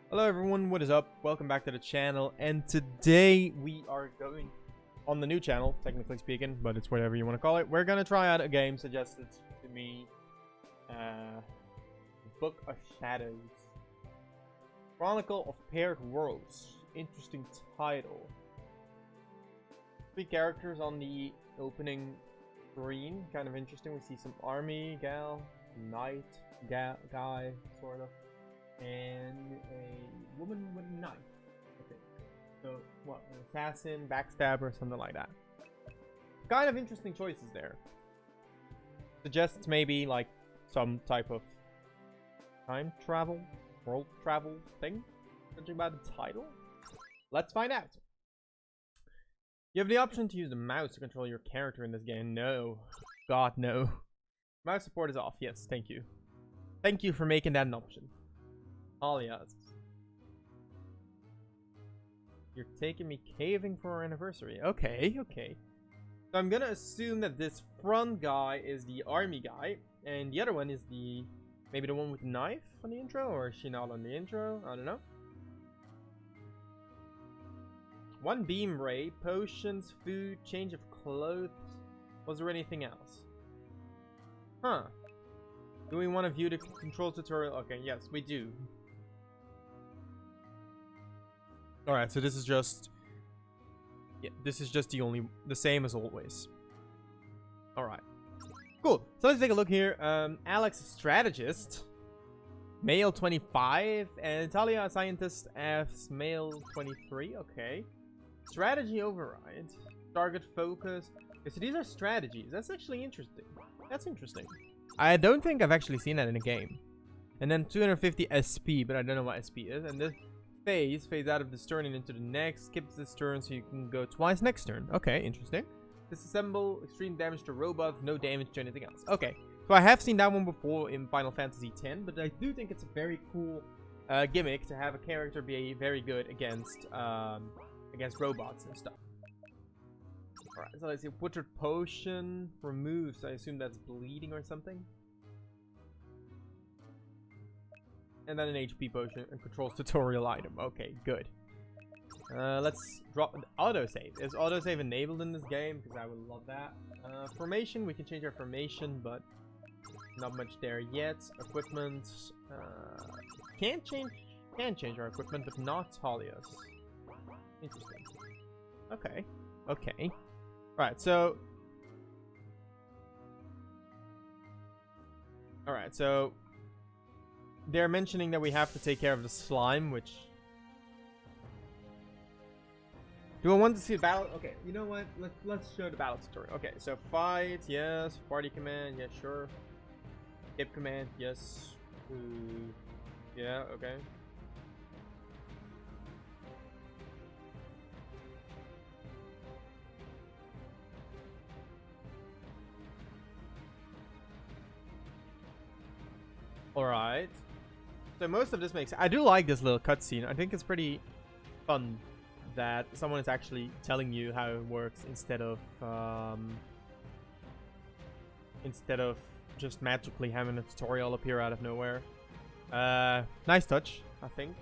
Hello everyone, what is up? Welcome back to the channel, and today we are going on the new channel, technically speaking, but it's whatever you want to call it. We're gonna try out a game suggested to me, Book of Shadows. Chronicle of Paired Worlds. Interesting title. 3 characters on the opening screen, kind of interesting. We see some army gal, knight guy, sort of. And a woman with a knife. Okay. So, what? An assassin, backstabber, something like that. Kind of interesting choices there. Suggests maybe, like, some type of time travel, world travel thing? Judging by the title? Let's find out. You have the option to use the mouse to control your character in this game. No. God, no. Mouse support is off. Yes, thank you. Thank you for making that an option. Alias. You're taking me caving for our anniversary. Okay, okay. So I'm gonna assume that this front guy is the army guy, and the other one is the maybe the one with the knife on the intro, or is she not on the intro? I don't know. 1 beam ray, potions, food, change of clothes. Was there anything else? Huh. Do we want to view the control tutorial? Okay, yes, we do. Alright, so this is just... yeah, this is just the same as always. Alright. Cool. So let's take a look here. Alex, strategist. Male 25. And Talia, scientist, F's male 23. Okay. Strategy override. Target focus. Okay, so these are strategies. That's actually interesting. That's interesting. I don't think I've actually seen that in a game. And then 250 SP, but I don't know what SP is. And this... phase out of this turn and into the next. Skips this turn so you can go twice next turn. Okay, interesting. Disassemble, extreme damage to robots, no damage to anything else. Okay, so I have seen that one before in Final Fantasy X, but I do think it's a very cool gimmick to have a character be very good against robots and stuff. Alright, so let's see. Butchered potion removes. I assume that's bleeding or something. And then an HP potion and controls tutorial item. Okay, good. Let's drop an autosave. Is autosave enabled in this game? Because I would love that. Formation, we can change our formation, but not much there yet. Equipment, can change our equipment, but not Talia's. Interesting. Okay, okay. Alright, so... alright, so... they're mentioning that we have to take care of the slime, which... do I want to see the battle? Okay, you know what? Let's show the battle tutorial. Okay, so fight, yes. Party command, yes, sure. Skip command, yes. Yeah, okay. Alright. So most of this makes... I do like this little cutscene. I think it's pretty fun that someone is actually telling you how it works instead of just magically having a tutorial appear out of nowhere. Nice touch, I think.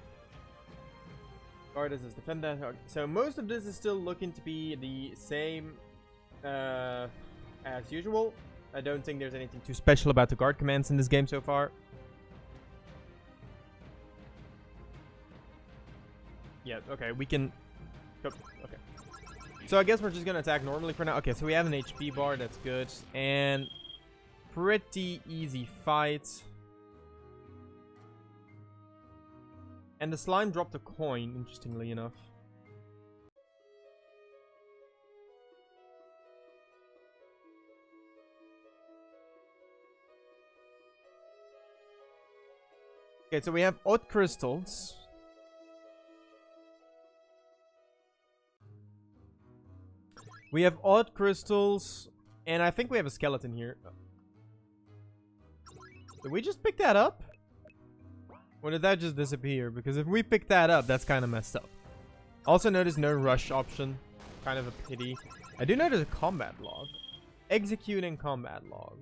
Guard as defender. So most of this is still looking to be the same as usual. I don't think there's anything too special about the guard commands in this game so far. Yeah, okay, we can... okay. So I guess we're just gonna attack normally for now. Okay, so we have an HP bar, that's good. And pretty easy fight. And the slime dropped a coin, interestingly enough. Okay, so we have odd crystals. We have odd crystals, and I think we have a skeleton here. Did we just pick that up? Or did that just disappear? Because if we pick that up, that's kind of messed up. Also notice no rush option. Kind of a pity. I do notice a combat log. Executing combat log.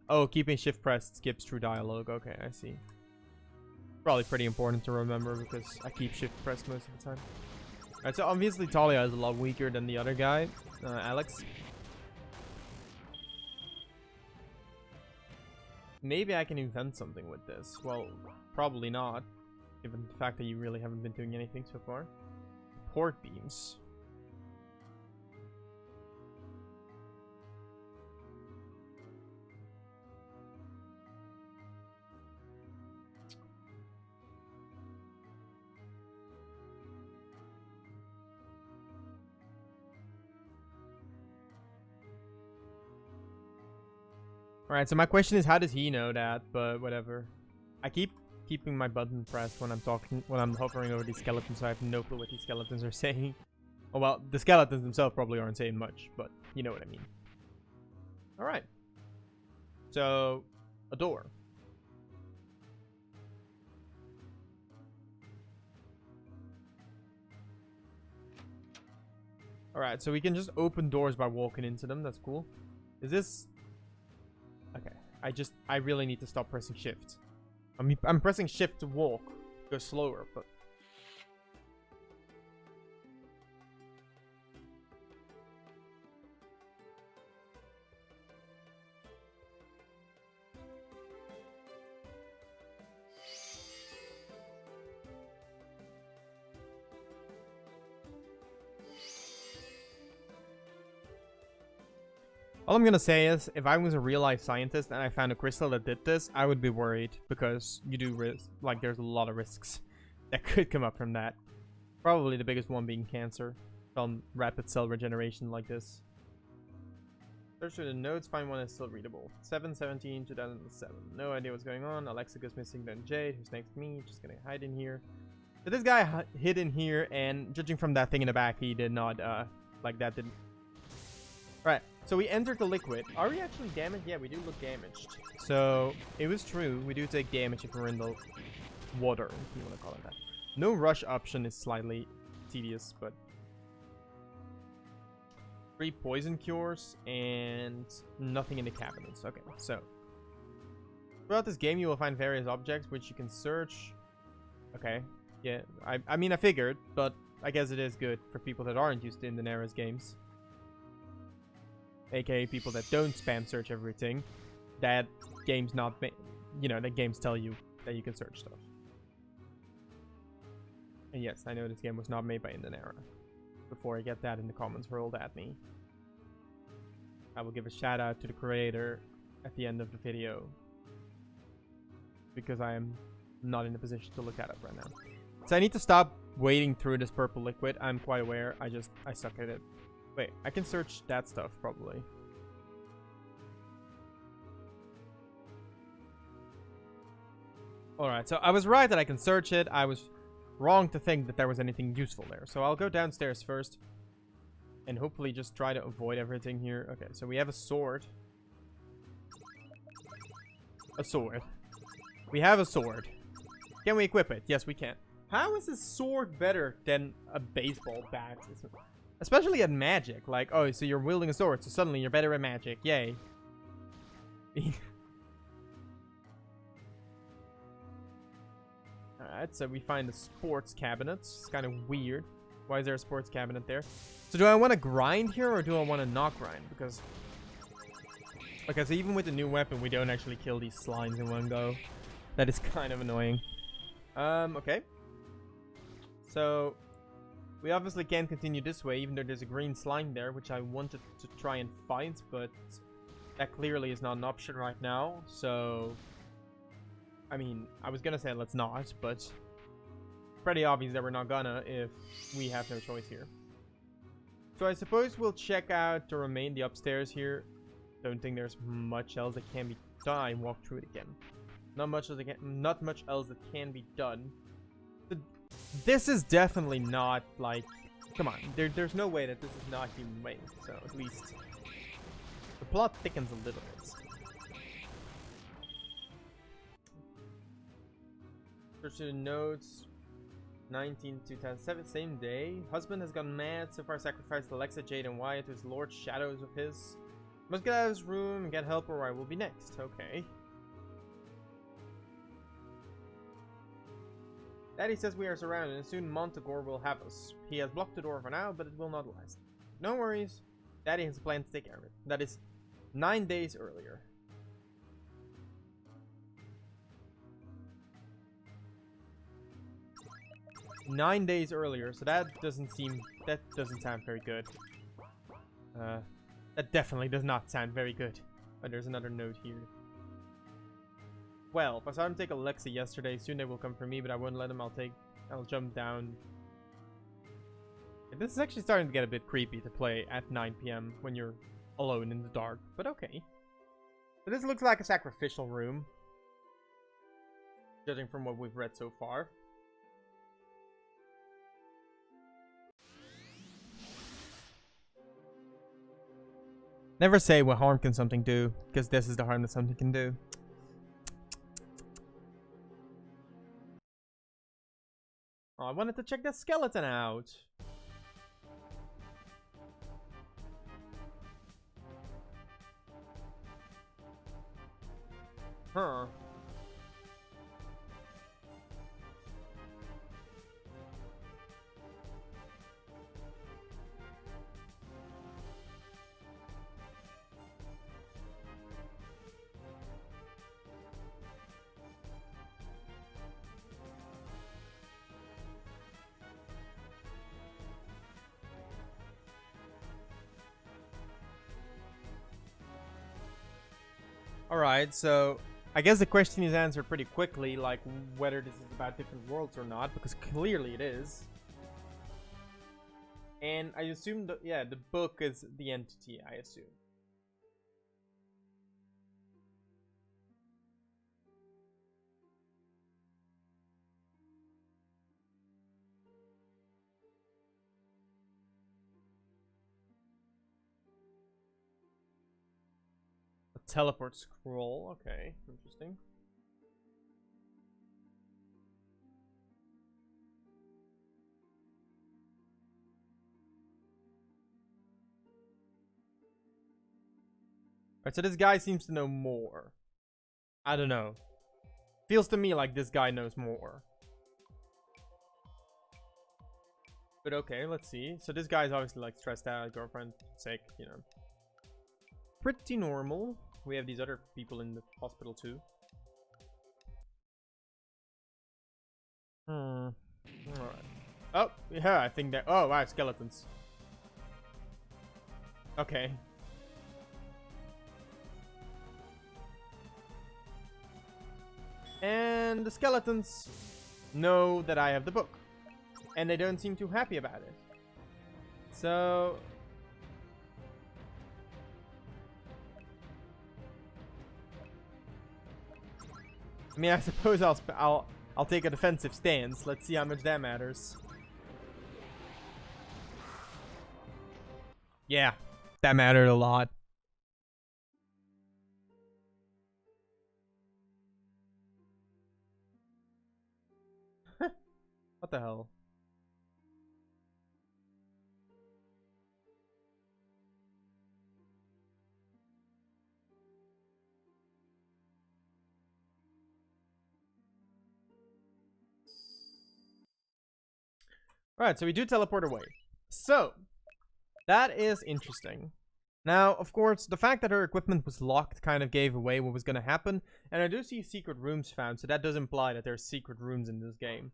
Oh, keeping shift pressed skips through dialogue. Okay, I see. Probably pretty important to remember because I keep shift pressed most of the time. Alright, so obviously Talia is a lot weaker than the other guy, Alex. Maybe I can invent something with this. Well, probably not, given the fact that you really haven't been doing anything so far. Port beams. Alright, so my question is, how does he know that? But whatever. I keep keeping my button pressed when I'm hovering over these skeletons, so I have no clue what these skeletons are saying. Oh well, the skeletons themselves probably aren't saying much, but you know what I mean. Alright. So, a door. Alright, so we can just open doors by walking into them. That's cool. Is this... Okay, I really need to stop pressing shift. I'm pressing shift to walk, go slower, but... All I'm gonna say is, if I was a real-life scientist and I found a crystal that did this, I would be worried, because you do risk, like, there's a lot of risks that could come up from that. Probably the biggest one being cancer from rapid cell regeneration like this. Search through the notes, find one that's still readable. 7/17/2007. No idea what's going on. Alexa goes missing, then Jade, who's next to me, just gonna hide in here. So this guy hid in here, and judging from that thing in the back, he did not, like, that didn't... Right, so we entered the liquid. Are we actually damaged? Yeah, we do look damaged. So, it was true. We do take damage if we're in the water, if you want to call it that. No rush option is slightly tedious, but... 3 poison cures, and nothing in the cabinets. Okay, so... Throughout this game, you will find various objects which you can search. Okay, yeah, I mean, I figured, but I guess it is good for people that aren't used to in the Neras games. AKA people that don't spam search everything. That game's not... You know, that games tell you that you can search stuff. And yes, I know this game was not made by Indenera. Before I get that in the comments hurled at me, I will give a shout out to the creator at the end of the video, because I am not in a position to look that up right now. So I need to stop wading through this purple liquid. I'm quite aware. I suck at it. Wait, I can search that stuff, probably. Alright, so I was right that I can search it. I was wrong to think that there was anything useful there. So I'll go downstairs first. And hopefully just try to avoid everything here. Okay, so we have a sword. A sword. We have a sword. Can we equip it? Yes, we can. How is this sword better than a baseball bat? Especially at magic. Like, oh, so you're wielding a sword, so suddenly you're better at magic. Yay. Alright, so we find the sports cabinet. It's kind of weird. Why is there a sports cabinet there? So do I want to grind here, or do I want to not grind? Because... Okay, so even with the new weapon, we don't actually kill these slimes in one go. That is kind of annoying. Okay. So... We obviously can't continue this way, even though there's a green slime there, which I wanted to try and fight, but that clearly is not an option right now, so... I mean, I was gonna say let's not, but... Pretty obvious that we're not gonna if we have no choice here. So I suppose we'll check out the the upstairs here. Don't think there's much else that can be done. I walk through it again. Not much else that can be done. This is definitely not, like... Come on, there's no way that this is not human made, so at least... The plot thickens a little bit. Search the notes. 19/2007, same day. Husband has gone mad, so far sacrificed Alexa, Jade, and Wyatt to his lord shadows of his. Must get out of his room and get help, or I will be next. Okay. Daddy says we are surrounded and soon Montagor will have us. He has blocked the door for now, but it will not last. No worries. Daddy has a plan to take care of it. That is 9 days earlier. Nine days earlier, so that doesn't sound very good. That definitely does not sound very good. Oh, there's another note here. Well, if I saw him take Alexa yesterday, soon they will come for me, but I won't let him. I'll jump down. This is actually starting to get a bit creepy to play at 9 PM when you're alone in the dark, but okay. So this looks like a sacrificial room, judging from what we've read so far. Never say what harm can something do, because this is the harm that something can do. Oh, I wanted to check that skeleton out. Huh. Alright, so I guess the question is answered pretty quickly, like whether this is about different worlds or not, because clearly it is. And I assume that, yeah, the book is the entity, I assume. A teleport scroll, okay, interesting. Alright, so this guy seems to know more. I don't know. Feels to me like this guy knows more. But okay, let's see. So this guy's obviously like stressed out, girlfriend sick, you know. Pretty normal. We have these other people in the hospital too. Alright. Oh, yeah, I think that. Oh, wow, skeletons. Okay. And the skeletons know that I have the book. And they don't seem too happy about it. So I mean, I suppose I'll take a defensive stance. Let's see how much that matters. Yeah, that mattered a lot. What the hell? Alright, so we do teleport away. So, that is interesting. Now, of course, the fact that her equipment was locked kind of gave away what was going to happen. And I do see secret rooms found, so that does imply that there's secret rooms in this game.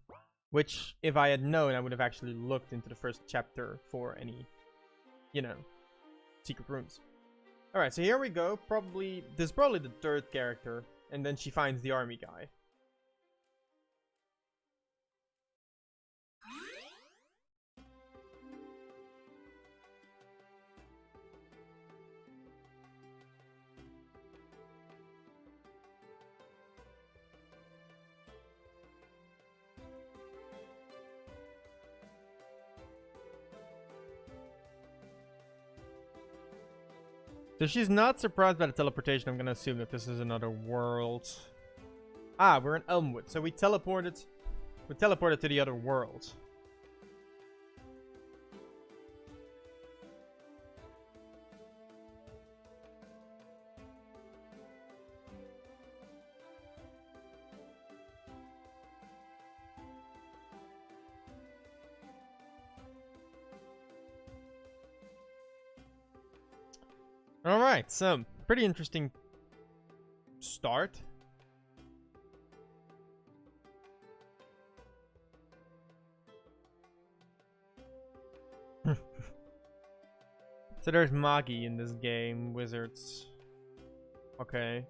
Which, if I had known, I would have actually looked into the first chapter for any, you know, secret rooms. Alright, so here we go. This is probably the third character. And then she finds the army guy. So she's not surprised by the teleportation. I'm gonna assume that this is another world. Ah, we're in Elmwood, so we teleported to the other world. Alright, so, pretty interesting start. So there's Magi in this game, wizards. Okay.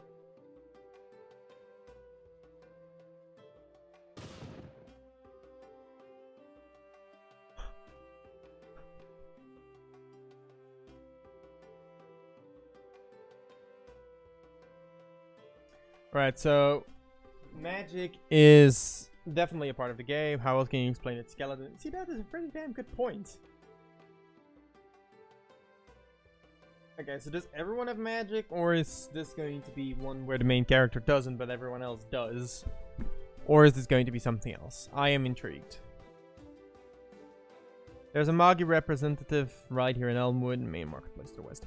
Right, so magic is definitely a part of the game. How else can you explain it? Skeleton. See, that is a pretty damn good point. Okay, so does everyone have magic, or is this going to be one where the main character doesn't, but everyone else does? Or is this going to be something else? I am intrigued. There's a Magi representative right here in Elmwood, main marketplace to the west.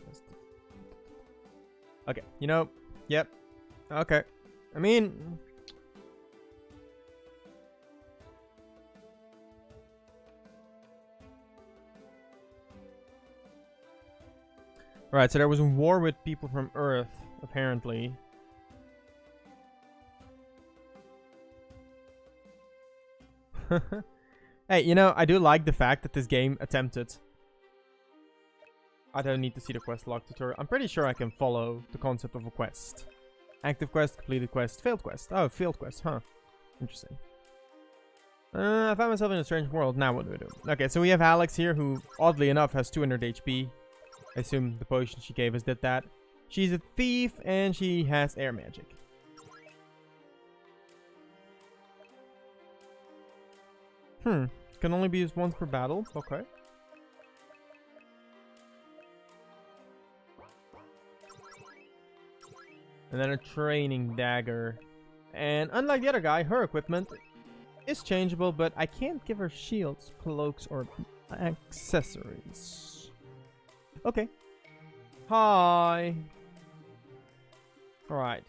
Okay, you know, yep. Okay. I mean... Right, so there was a war with people from Earth, apparently. Hey, you know, I do like the fact that this game attempted. I don't need to see the quest log tutorial. I'm pretty sure I can follow the concept of a quest. Active quest, completed quest, failed quest. Oh, failed quest, huh. Interesting. I found myself in a strange world. Now what do I do? Okay, so we have Alex here, who, oddly enough, has 200 HP. I assume the potion she gave us did that. She's a thief, and she has air magic. Can only be used once per battle. Okay. And then a training dagger. And unlike the other guy, her equipment is changeable, but I can't give her shields, cloaks, or accessories. Okay. Hi. Alright.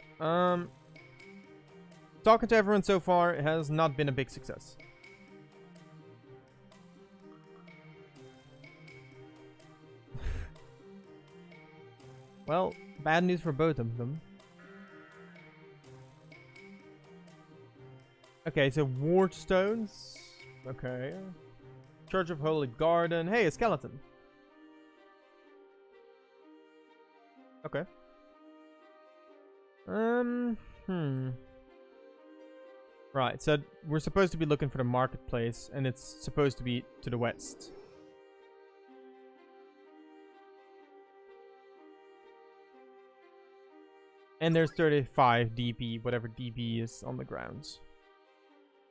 Talking to everyone so far has not been a big success. Well, bad news for both of them. Okay, so ward stones. Okay. Church of Holy Garden. Hey, a skeleton. Okay. Right, so we're supposed to be looking for the marketplace, and it's supposed to be to the west. And there's 35 DB, whatever DB is on the ground.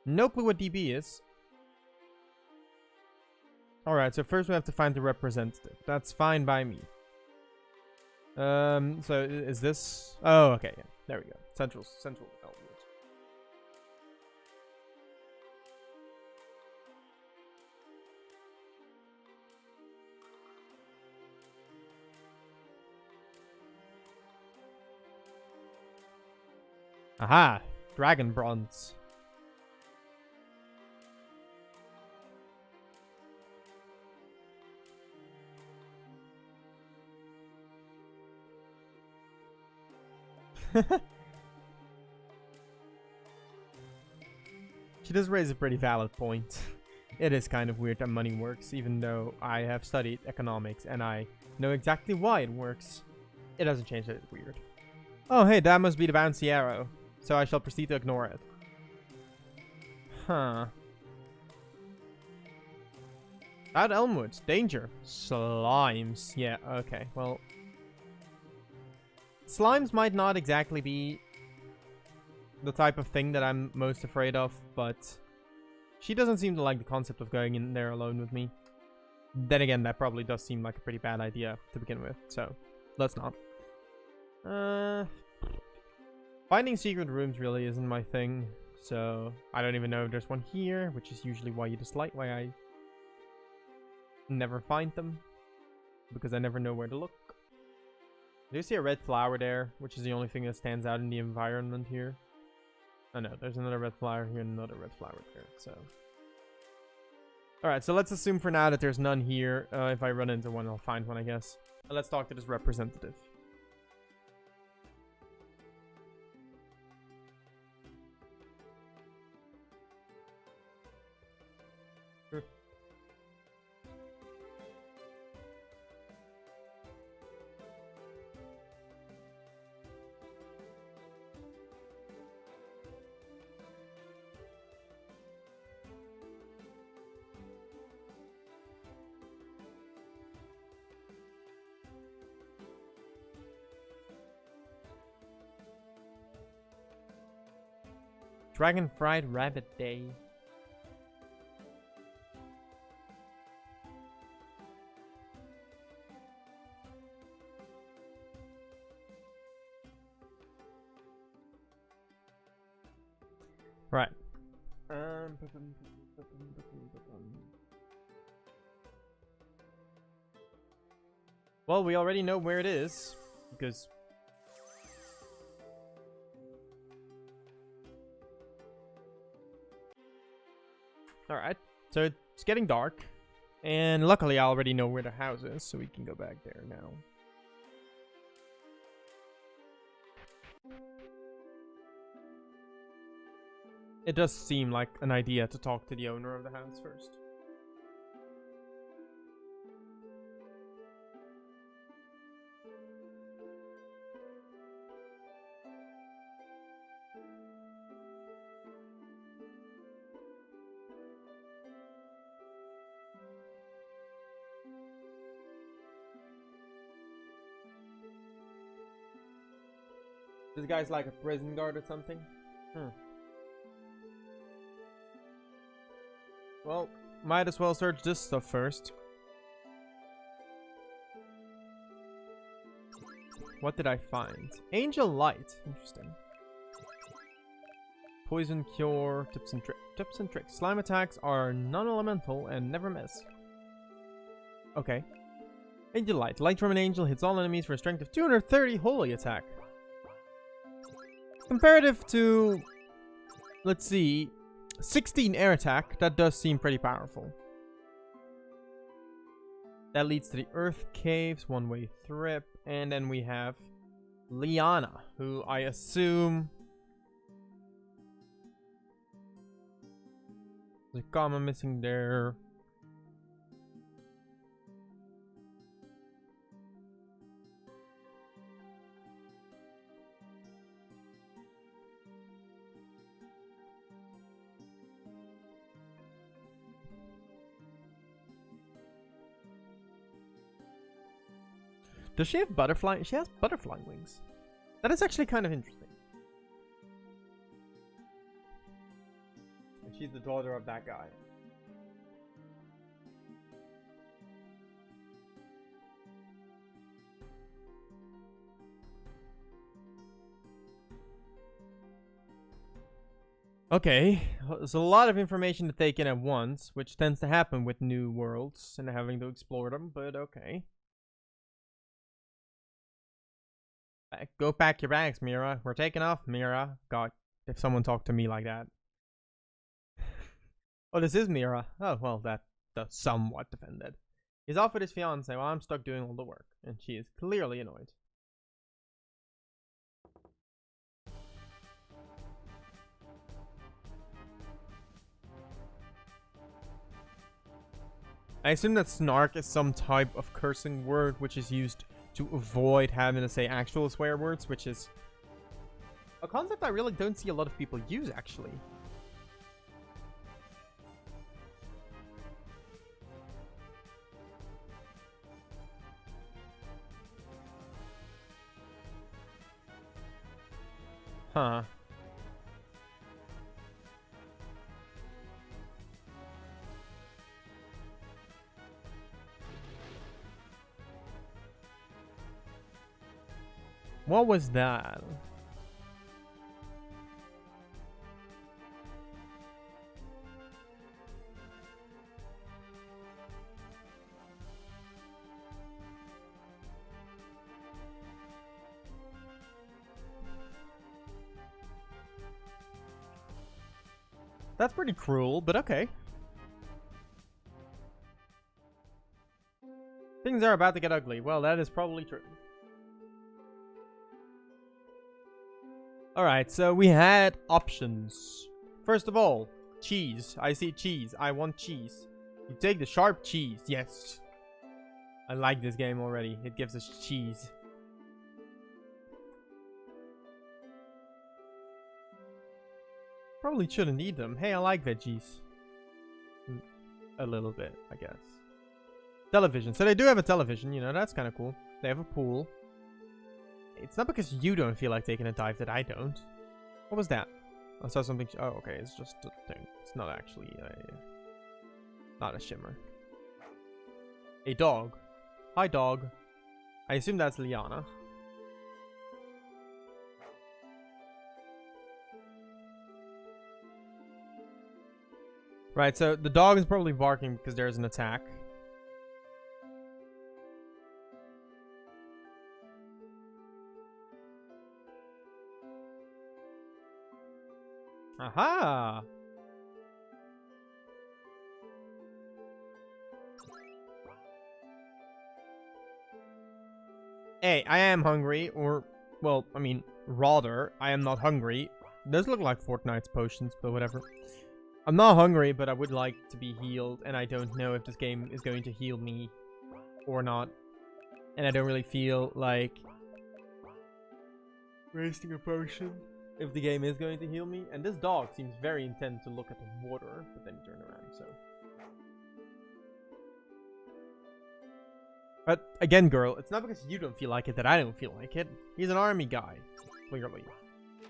No clue what DB is. Alright, so first we have to find the representative. That's fine by me. So is this... Oh, okay, yeah. There we go. Central Elmwood. Aha! Dragon bronze. She does raise a pretty valid point. It is kind of weird that money works, even though I have studied economics and I know exactly why it works. It doesn't change that it's weird. Oh hey, that must be the bouncy arrow. So I shall proceed to ignore it. Huh. Out Elmwood. Danger. Slimes. Yeah, okay. Well, slimes might not exactly be the type of thing that I'm most afraid of, but she doesn't seem to like the concept of going in there alone with me. Then again, that probably does seem like a pretty bad idea to begin with, so let's not. Finding secret rooms really isn't my thing, so I don't even know if there's one here, which is usually why I never find them, because I never know where to look. Do you see a red flower there, which is the only thing that stands out in the environment here? Oh no, there's another red flower here and another red flower there, so... Alright, so let's assume for now that there's none here. If I run into one, I'll find one, I guess. Let's talk to this representative. Dragon Fried Rabbit Day. Right. Well, we already know where it is, because... Alright, so it's getting dark, and luckily I already know where the house is, so we can go back there now. It does seem like an idea to talk to the owner of the house first. This guy's like a prison guard or something? Well, might as well search this stuff first. What did I find? Angel Light. Interesting. Poison cure. Tips and tricks. Slime attacks are non-elemental and never miss. Okay. Angel Light. Light from an angel hits all enemies for a strength of 230 holy attack. Comparative to, let's see, 16 air attack, that does seem pretty powerful. That leads to the Earth Caves, one-way trip, and then we have Liana, who I assume... There's a comma missing there. Does she have butterfly? She has butterfly wings. That is actually kind of interesting. And she's the daughter of that guy. Okay, there's a lot of information to take in at once, which tends to happen with new worlds and having to explore them, but okay. Go pack your bags, Mira. We're taking off, Mira. God, if someone talked to me like that. Oh, this is Mira. Oh, well, that's somewhat defended. He's off with his fiance while I'm stuck doing all the work, and she is clearly annoyed. I assume that snark is some type of cursing word which is used to avoid having to say actual swear words, which is a concept I really don't see a lot of people use, actually. Huh. What was that? That's pretty cruel, but okay. Things are about to get ugly. Well, that is probably true. Alright, so we had options. First of all, cheese. I see cheese. I want cheese. You take the sharp cheese. Yes. I like this game already. It gives us cheese. Probably shouldn't eat them. Hey, I like veggies. A little bit, I guess. Television. So they do have a television, you know, that's kind of cool. They have a pool. It's not because you don't feel like taking a dive that I don't. What was that? I saw something. Oh, okay. It's just a thing. It's not actually not a shimmer. A dog. Hi, dog. I assume that's Liana. Right, so the dog is probably barking because there's an attack. Aha! Hey, I am hungry, or, well, I mean, rather, I am not hungry. It does look like Fortnite's potions, but whatever. I'm not hungry, but I would like to be healed, and I don't know if this game is going to heal me or not. And I don't really feel like wasting a potion if the game is going to heal me. And this dog seems very intent to look at the water, but then turn around, so. But again, girl, it's not because you don't feel like it that I don't feel like it. He's an army guy, clearly.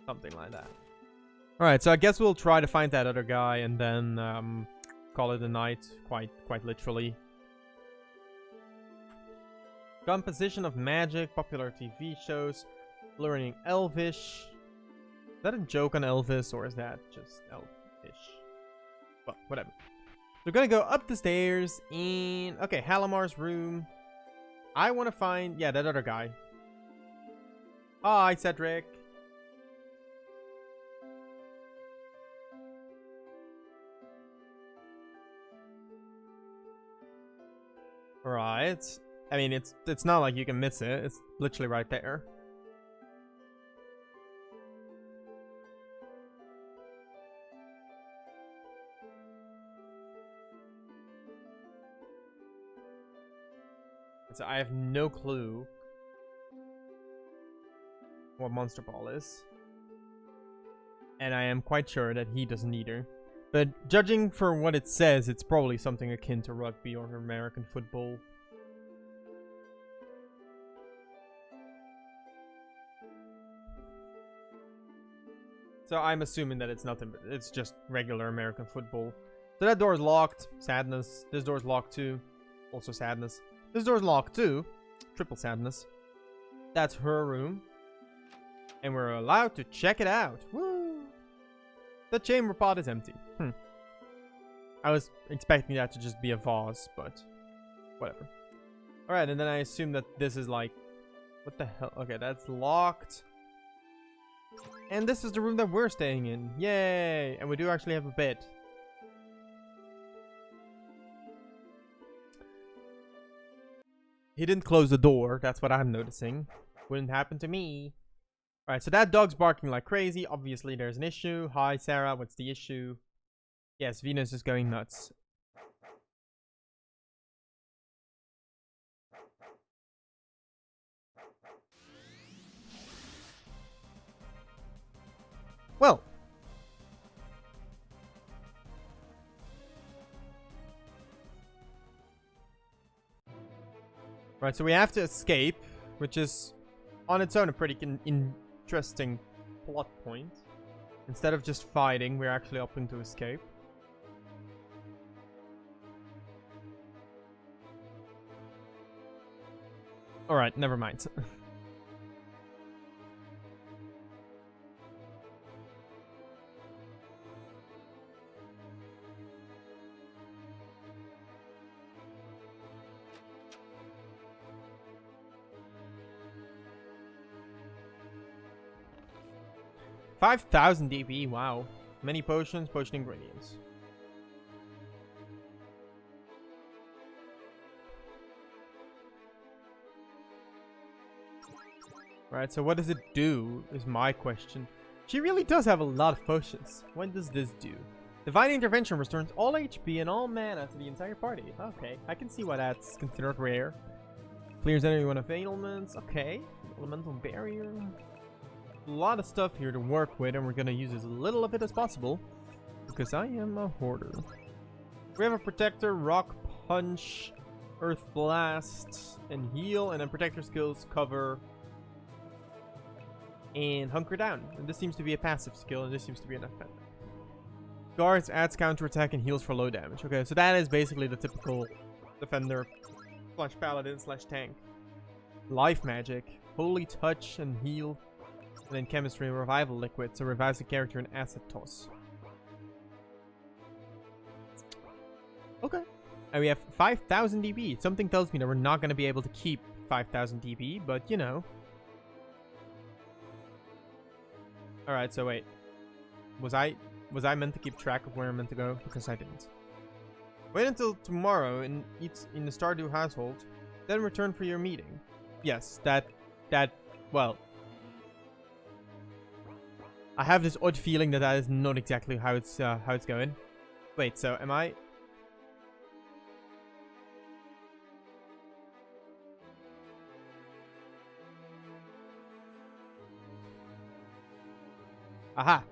Something like that. Alright, so I guess we'll try to find that other guy and then call it a night, quite literally. Composition of magic, popular TV shows, learning Elvish. Is that a joke on Elvis, or is that just Elvish? Well, whatever. We're gonna go up the stairs in... Okay, Halamar's room. I want to find... Yeah, that other guy. Hi, Cedric. Right. I mean, it's not like you can miss it. It's literally right there. So I have no clue what Monster Ball is. And I am quite sure that he doesn't either. But judging for what it says, it's probably something akin to rugby or American football. So I'm assuming that it's nothing, but it's just regular American football. So that door is locked. Sadness. This door is locked too. Also sadness. This door is locked too. Triple sadness. That's her room. And we're allowed to check it out. Woo! The chamber pot is empty. I was expecting that to just be a vase, but whatever. Alright, and then I assume that this is like... What the hell? Okay, that's locked. And this is the room that we're staying in. Yay! And we do actually have a bed. He didn't close the door. That's what I'm noticing. Wouldn't happen to me. Alright, so that dog's barking like crazy. Obviously, there's an issue. Hi, Sarah. What's the issue? Yes, Venus is going nuts. Well. Right, so we have to escape, which is on its own a pretty interesting plot point. Instead of just fighting, we're actually opting to escape. Alright, never mind. $5,000 DP, wow. Many potions, potion ingredients. Right, so what does it do is my question. She really does have a lot of potions. What does this do? Divine Intervention restores all HP and all mana to the entire party. Okay, I can see why that's considered rare. Clears anyone of ailments. Okay, elemental barrier. A lot of stuff here to work with, and we're gonna use as little of it as possible because I am a hoarder. We have a protector, rock punch, earth blast, and heal, and then protector skills cover and hunker down. And this seems to be a passive skill, and this seems to be an offender. Guards adds counterattack and heals for low damage. Okay, so that is basically the typical defender slash paladin slash tank. Life magic, holy touch and heal, and then chemistry and revival liquid, so revives the character in acid toss. Okay. And we have 5,000 DB. Something tells me that we're not going to be able to keep 5,000 DB, but you know. Alright, so wait. Was I meant to keep track of where I'm meant to go? Because I didn't. Wait until tomorrow and eat in the Stardew household, then return for your meeting. Yes, well. I have this odd feeling that is not exactly how it's going. Wait, so am I... Aha!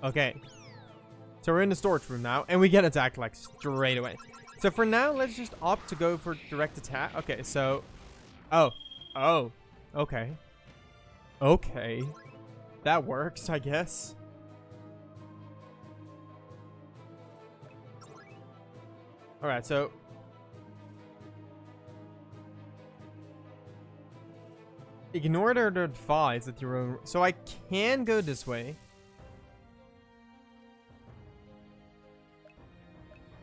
Okay. So we're in the storage room now, and we get attacked, like, straight away. So for now, let's just opt to go for direct attack. Okay, so... Oh. Okay. Okay. That works, I guess. Alright, so... Ignore their advice at your own... So I can go this way.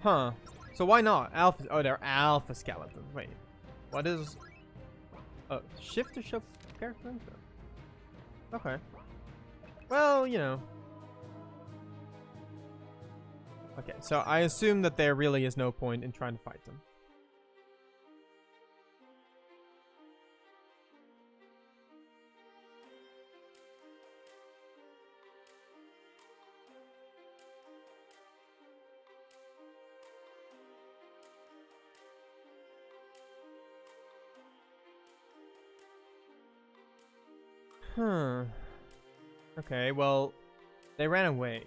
Huh. So why not? Alpha... Oh, they're alpha skeletons. Wait. What is... Oh, shift to show character info. Okay. Well, you know. Okay, so I assume that there really is no point in trying to fight them. Huh. Okay, well, they ran away.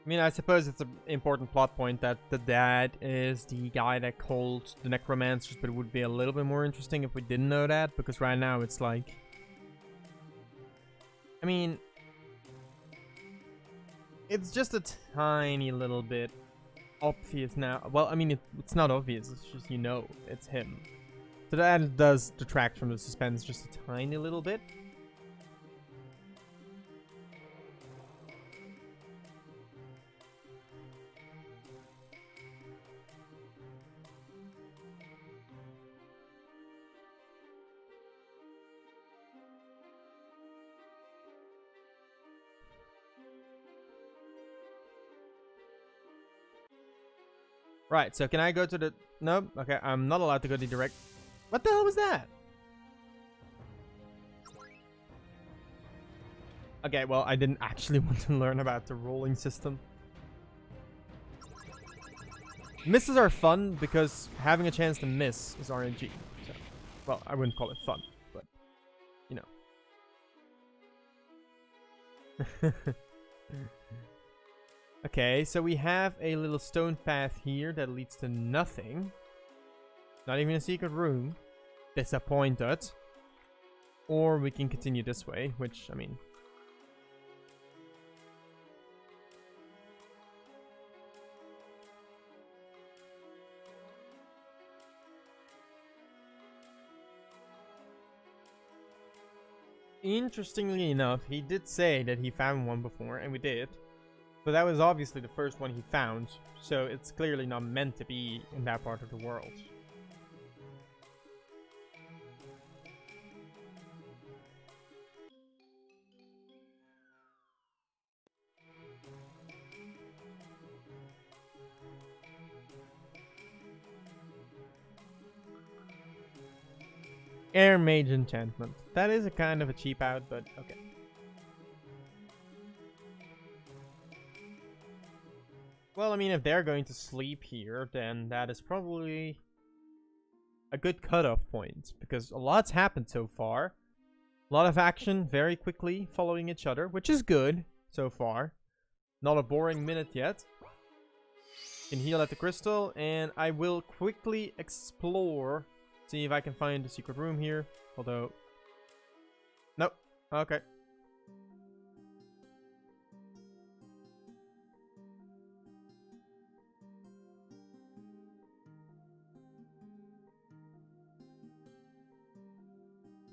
I mean, I suppose it's an important plot point that the dad is the guy that called the necromancers, but it would be a little bit more interesting if we didn't know that, because right now it's like... I mean... It's just a tiny little bit obvious now. Well, I mean, it's not obvious, it's just, you know, it's him. So that does detract from the suspense just a tiny little bit. Right, so can I go to the... Nope, okay, I'm not allowed to go to direct... What the hell was that? Okay, well, I didn't actually want to learn about the rolling system. Misses are fun because having a chance to miss is RNG. So, well, I wouldn't call it fun, but, you know. Okay, so we have a little stone path here that leads to nothing. Not even a secret room. Disappointed. Or we can continue this way, which, I mean... Interestingly enough, he did say that he found one before, and we did. But that was obviously the first one he found, so it's clearly not meant to be in that part of the world. Air Mage enchantment. That is a kind of a cheap out, but okay. Well, I mean, if they're going to sleep here, then that is probably a good cutoff point, because a lot's happened so far. A lot of action very quickly following each other, which is good so far. Not a boring minute yet. Can heal at the crystal, and I will quickly explore. See if I can find a secret room here. Although... Nope. Okay.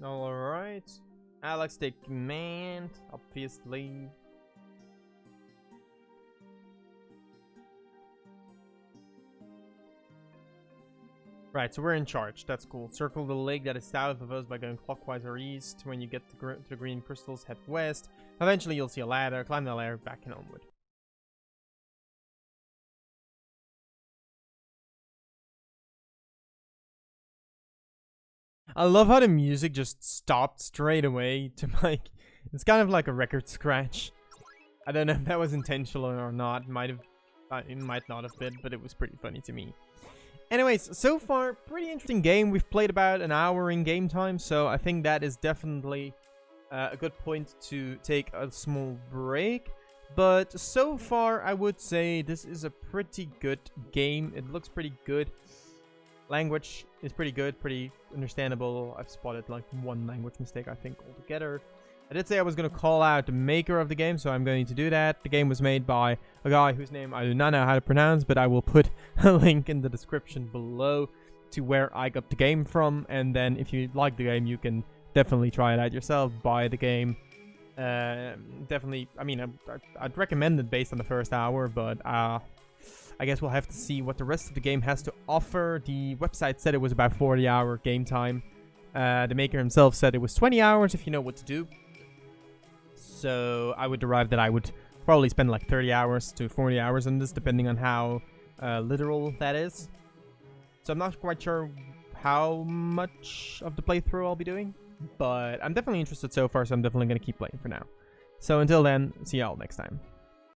Alright. Alex take command, obviously. Right, so we're in charge. That's cool. Circle the lake that is south of us by going clockwise or east. When you get to the green crystals, head west. Eventually you'll see a ladder. Climb the ladder, back and onward. I love how the music just stopped straight away to like... It's kind of like a record scratch. I don't know if that was intentional or not. It might not have been, but it was pretty funny to me. Anyways, so far, pretty interesting game. We've played about an hour in game time, so I think that is definitely a good point to take a small break. But so far, I would say this is a pretty good game. It looks pretty good. Language is pretty good, pretty understandable. I've spotted like one language mistake, I think, altogether. I did say I was going to call out the maker of the game, so I'm going to do that. The game was made by a guy whose name I do not know how to pronounce, but I will put a link in the description below to where I got the game from. And then if you like the game, you can definitely try it out yourself, buy the game. Definitely, I mean, I'd recommend it based on the first hour, but I guess we'll have to see what the rest of the game has to offer. The website said it was about 40-hour game time. The maker himself said it was 20 hours if you know what to do. So I would derive that I would probably spend like 30 hours to 40 hours on this, depending on how literal that is. So I'm not quite sure how much of the playthrough I'll be doing, but I'm definitely interested so far, so I'm definitely going to keep playing for now. So until then, see y'all next time.